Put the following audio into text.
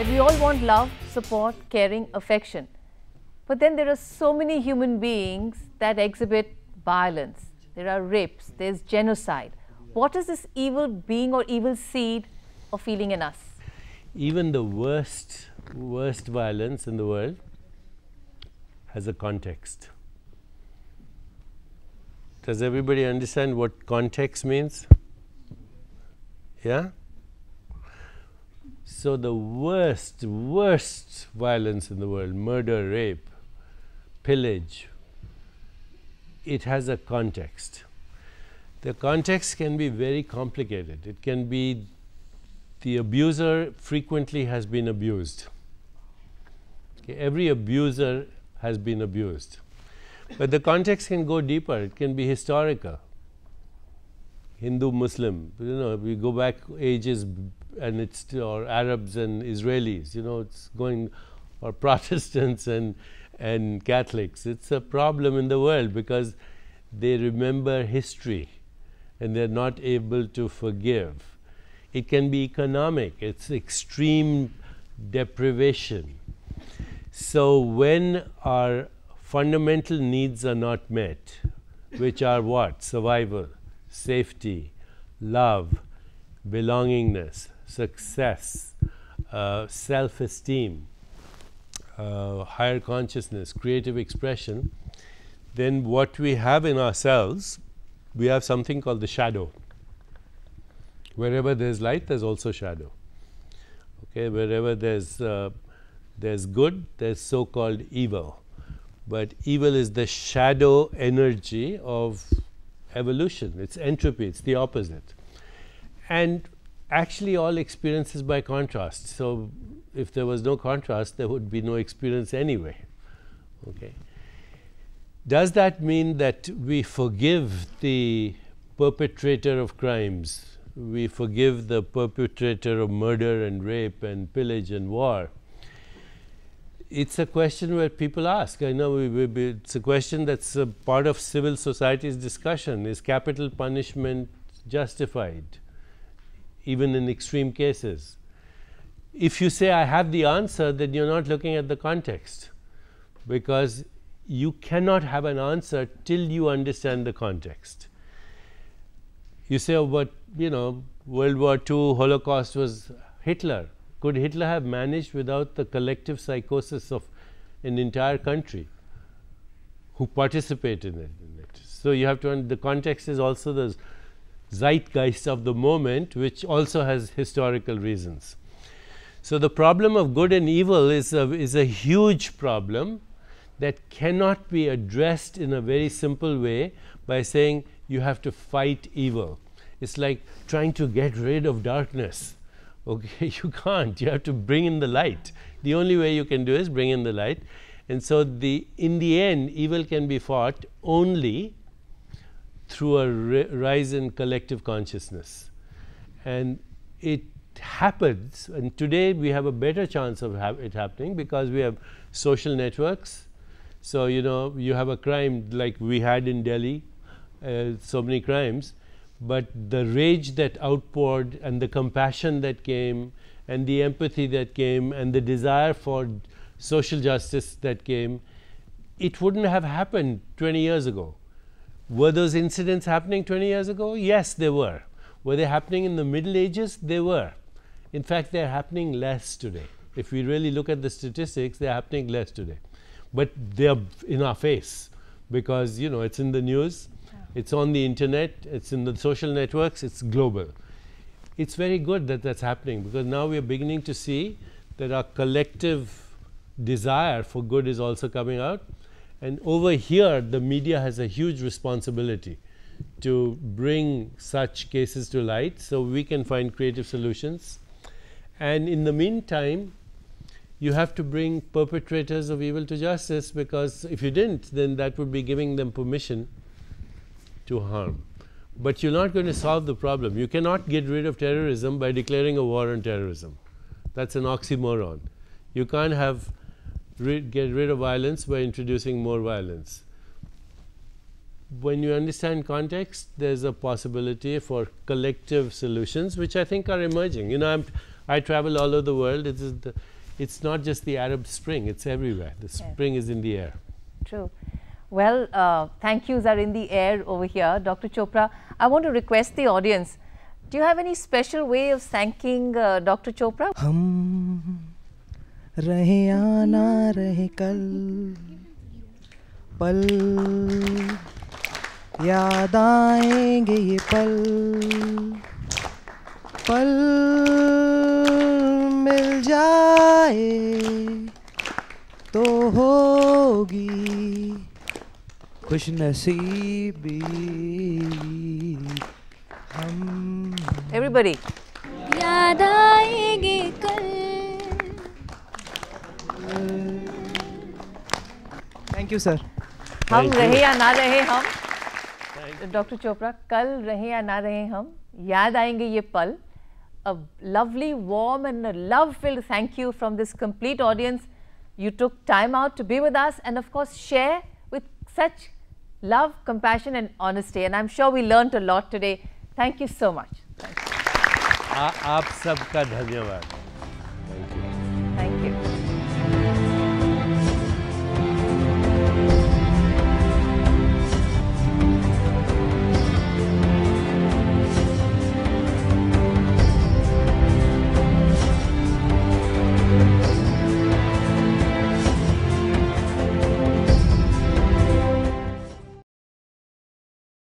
that we all want love, support, caring, affection. But then there are so many human beings that exhibit violence. There are rapes, there's genocide. What is this evil being or evil seed or feeling in us? Even the worst violence in the world has a context. Does everybody understand what context means? Yeah? So the worst violence in the world, murder, rape, pillage, it has a context. The context can be very complicated. It can be the abuser frequently has been abused. Okay, every abuser has been abused. But the context can go deeper. It can be historical. Hindu, Muslim, we go back ages and it's, or Arabs and Israelis, it's going, or Protestants and Catholics. It's a problem in the world because they remember history and they're not able to forgive. It can be economic. It's extreme deprivation. So when our fundamental needs are not met, which are what? Survival, safety, love, belongingness, success, self-esteem, higher consciousness, creative expression, then what we have in ourselves, we have something called the shadow. Wherever there's light, there's also shadow. Okay, wherever there's good, there's so-called evil. But evil is the shadow energy of evolution. It's entropy. It's the opposite. And actually all experience is by contrast. So if there was no contrast, there would be no experience anyway. Okay. Does that mean that we forgive the perpetrator of crimes? We forgive the perpetrator of murder and rape and pillage and war? It's a question where people ask. I know it's a question that's a part of civil society's discussion. Is capital punishment justified, even in extreme cases? If you say, I have the answer, then you're not looking at the context, because you cannot have an answer till you understand the context. You say, oh, but World War II, Holocaust was Hitler. Could Hitler have managed without the collective psychosis of an entire country who participated in it? So you have to, the context is also the zeitgeist of the moment, which also has historical reasons. So the problem of good and evil is a huge problem that cannot be addressed in a very simple way by saying you have to fight evil. It's like trying to get rid of darkness. Okay, you can't. You have to bring in the light. The only way you can do is bring in the light. And so in the end, evil can be fought only through a rise in collective consciousness. And it happens, and today we have a better chance of it happening because we have social networks. So, you have a crime like we had in Delhi, so many crimes. But the rage that outpoured and the compassion that came and the empathy that came and the desire for social justice that came, it wouldn't have happened 20 years ago. Were those incidents happening 20 years ago? Yes, they were. Were they happening in the Middle Ages? They were. In fact, they're happening less today. If we really look at the statistics, they're happening less today. But they're in our face because, it's in the news. It's on the internet, it's in the social networks, it's global. It's very good that that's happening because now we are beginning to see that our collective desire for good is also coming out. And over here, the media has a huge responsibility to bring such cases to light so we can find creative solutions. And in the meantime, you have to bring perpetrators of evil to justice, because if you didn't, then that would be giving them permission to harm. But you're not going to solve the problem. You cannot get rid of terrorism by declaring a war on terrorism. That's an oxymoron. You can't get rid of violence by introducing more violence. When you understand context, there's a possibility for collective solutions, which I think are emerging. I travel all over the world. It's not just the Arab Spring, it's everywhere. The spring is in the air. True. Well, thank yous are in the air over here. Dr. Chopra, I want to request the audience, do you have any special way of thanking Dr. Chopra? हम रहे या ना रहे कल, पल याद आएंगे ये पल, पल मिल जाए तो होगी खुश नसीबी हम। Everybody. याद आएंगे कल। Thank you sir. हम रहे या ना रहे हम, डॉक्टर चोपड़ा, कल रहे या ना रहे हम, याद आएंगे ये पल. A lovely, warm and a love-filled thank you from this complete audience. You took time out to be with us and of course share with such love, compassion and honesty, and I'm sure we learnt a lot today. Thank you so much. आप सबका धन्यवाद.